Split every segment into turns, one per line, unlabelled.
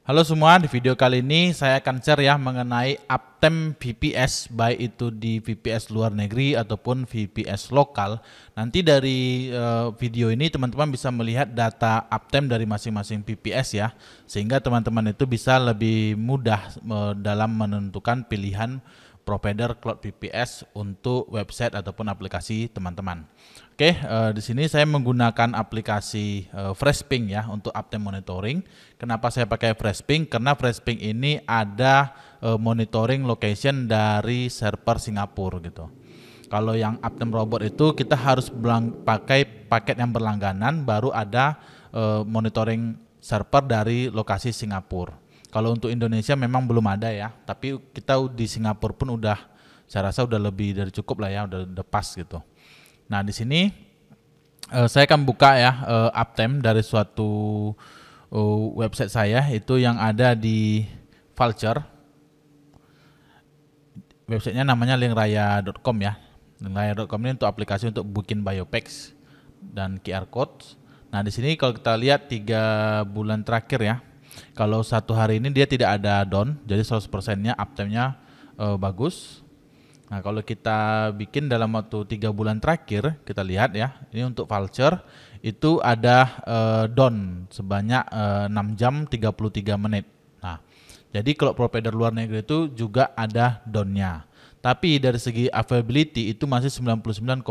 Halo semua, di video kali ini saya akan share ya mengenai uptime VPS, baik itu di VPS luar negeri ataupun VPS lokal. Nanti dari video ini teman-teman bisa melihat data uptime dari masing-masing VPS ya, sehingga teman-teman itu bisa lebih mudah dalam menentukan pilihan provider cloud VPS untuk website ataupun aplikasi teman-teman. Oke, di sini saya menggunakan aplikasi Freshping ya untuk uptime monitoring. Kenapa saya pakai Freshping? Karena Freshping ini ada monitoring location dari server Singapura gitu. Kalau yang uptime robot itu kita harus pakai paket yang berlangganan, baru ada monitoring server dari lokasi Singapura. Kalau untuk Indonesia memang belum ada ya, tapi kita di Singapura pun udah, saya rasa udah lebih dari cukup lah ya, udah pas gitu. Nah di sini saya akan buka ya uptime dari suatu website saya itu yang ada di Vultr. Websitenya namanya linkraya.com ya. Linkraya.com ini untuk aplikasi untuk bikin biopacks dan QR code. Nah di sini kalau kita lihat 3 bulan terakhir ya, kalau satu hari ini dia tidak ada down, jadi 100%-nya uptime-nya bagus. Nah kalau kita bikin dalam waktu 3 bulan terakhir, kita lihat ya, ini untuk Vultr itu ada down sebanyak 6 jam 33 menit. Nah jadi kalau provider luar negeri itu juga ada down-nya. Tapi dari segi availability itu masih 99,7%.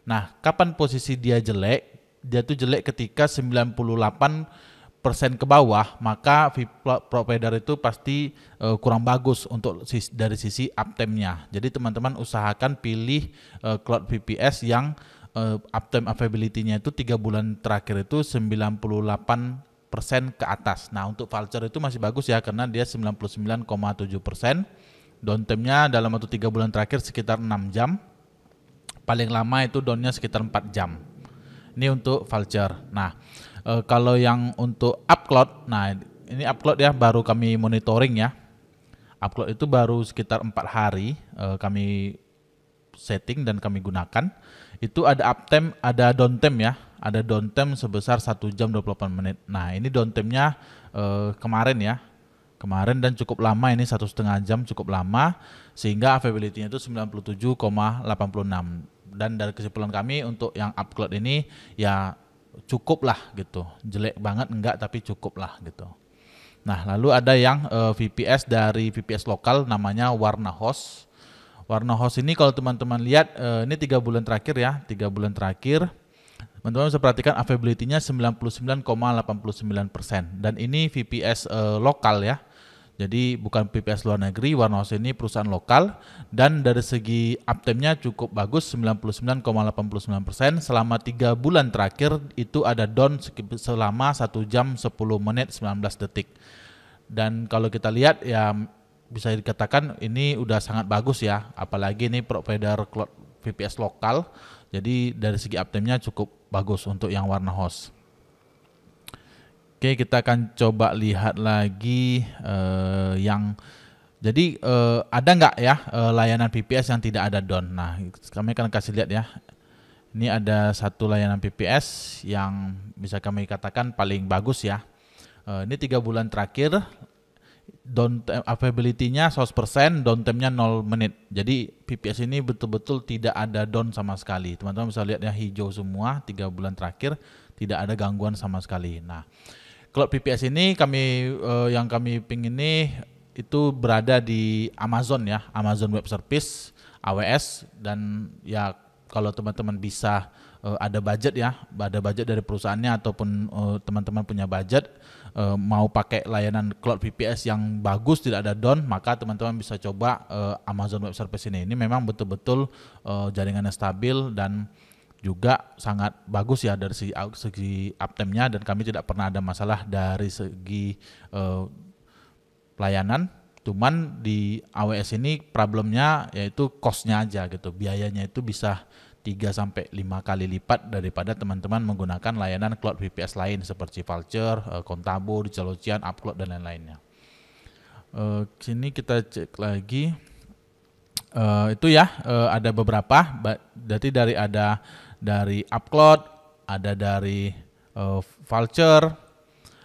Nah kapan posisi dia jelek? Dia tuh jelek ketika 98% ke bawah, maka provider itu pasti kurang bagus untuk dari sisi uptime-nya. Jadi teman-teman usahakan pilih cloud VPS yang uptime availability-nya itu 3 bulan terakhir itu 98% ke atas. Nah untuk Vultr itu masih bagus ya, karena dia 99,7%. Downtime-nya dalam waktu 3 bulan terakhir sekitar 6 jam. Paling lama itu down-nya sekitar 4 jam. Ini untuk Vultr. Nah kalau yang untuk Upcloud, nah ini Upcloud ya, baru kami monitoring ya. Upcloud itu baru sekitar 4 hari kami setting dan kami gunakan. Itu ada uptime, ada downtime ya. Ada downtime sebesar 1 jam 28 menit. Nah ini downtime-nya kemarin ya. Kemarin dan cukup lama, ini 1,5 jam, cukup lama, sehingga availability-nya itu 97,86. Dan dari kesimpulan kami untuk yang Upcloud ini ya cukup lah gitu, jelek banget enggak, tapi cukup lah gitu. Nah lalu ada yang VPS dari VPS lokal namanya Warnahost. Warnahost ini kalau teman-teman lihat ini 3 bulan terakhir ya, 3 bulan terakhir teman-teman bisa perhatikan availability-nya 99,89%, dan ini VPS lokal ya. Jadi bukan VPS luar negeri, Warnahost ini perusahaan lokal, dan dari segi uptime-nya cukup bagus 99,89%. Selama 3 bulan terakhir itu ada down selama 1 jam 10 menit 19 detik. Dan kalau kita lihat ya bisa dikatakan ini udah sangat bagus ya, apalagi ini provider cloud VPS lokal. Jadi dari segi uptime-nya cukup bagus untuk yang Warnahost. Oke, kita akan coba lihat lagi yang jadi ada nggak ya layanan VPS yang tidak ada down. Nah kami akan kasih lihat ya. Ini ada satu layanan VPS yang bisa kami katakan paling bagus ya. Ini 3 bulan terakhir down availability-nya 100%, downtime-nya 0 menit. Jadi VPS ini betul-betul tidak ada down sama sekali. Teman-teman bisa lihat ya, hijau semua 3 bulan terakhir, tidak ada gangguan sama sekali. Nah cloud VPS ini yang kami pingin ini itu berada di Amazon ya, Amazon Web Service, AWS, dan ya kalau teman-teman bisa ada budget ya, ada budget dari perusahaannya ataupun teman-teman punya budget mau pakai layanan cloud VPS yang bagus tidak ada down, maka teman-teman bisa coba Amazon Web Service ini. Ini memang betul-betul jaringannya stabil dan juga sangat bagus ya dari segi uptime-nya, dan kami tidak pernah ada masalah dari segi pelayanan. Cuman di AWS ini problemnya yaitu cost-nya aja gitu, biayanya itu bisa 3-5 kali lipat daripada teman-teman menggunakan layanan cloud VPS lain seperti Vultr, Contabo, DigitalOcean, Upcloud dan lain-lainnya. Sini kita cek lagi. Itu ya ada beberapa, berarti dari Upcloud, ada dari Vultr,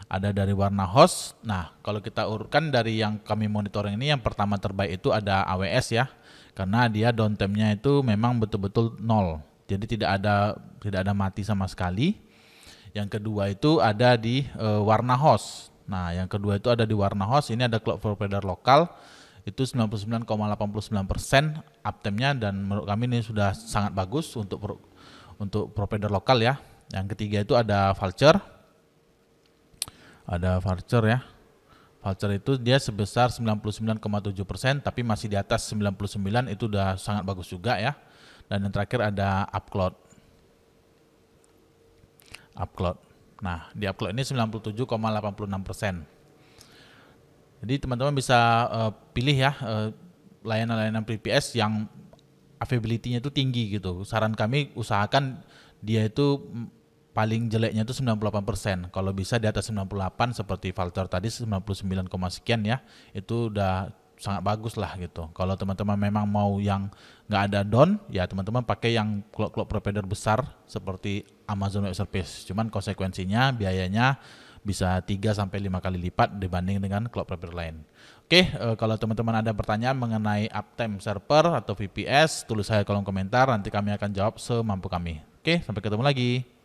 ada dari warna host. Nah, kalau kita urutkan dari yang kami monitoring ini, yang pertama terbaik itu ada AWS ya, karena dia downtime-nya itu memang betul-betul nol, jadi tidak ada mati sama sekali. Yang kedua itu ada di warna host. Nah, yang kedua itu ada di warna host. Ini ada cloud provider lokal, itu 99,89% uptime-nya, dan menurut kami ini sudah sangat bagus untuk provider lokal ya. Yang ketiga itu ada Vultr. Ada Vultr ya. Vultr itu dia sebesar 99,7%, tapi masih di atas 99, itu udah sangat bagus juga ya. Dan yang terakhir ada Upcloud. Nah, di Upcloud ini 97,86%. Jadi teman-teman bisa pilih ya layanan-layanan VPS yang availability-nya itu tinggi gitu. Saran kami usahakan dia itu paling jeleknya itu 98%. Kalau bisa di atas 98 seperti Vultr tadi 99, sekian ya. Itu udah sangat bagus lah gitu. Kalau teman-teman memang mau yang nggak ada down, ya teman-teman pakai yang cloud provider besar seperti Amazon Web Service. Cuman konsekuensinya biayanya bisa 3-5 kali lipat dibanding dengan cloud provider lain. Oke, kalau teman-teman ada pertanyaan mengenai uptime server atau VPS, tulis saya kolom komentar, nanti kami akan jawab semampu kami. Oke, sampai ketemu lagi.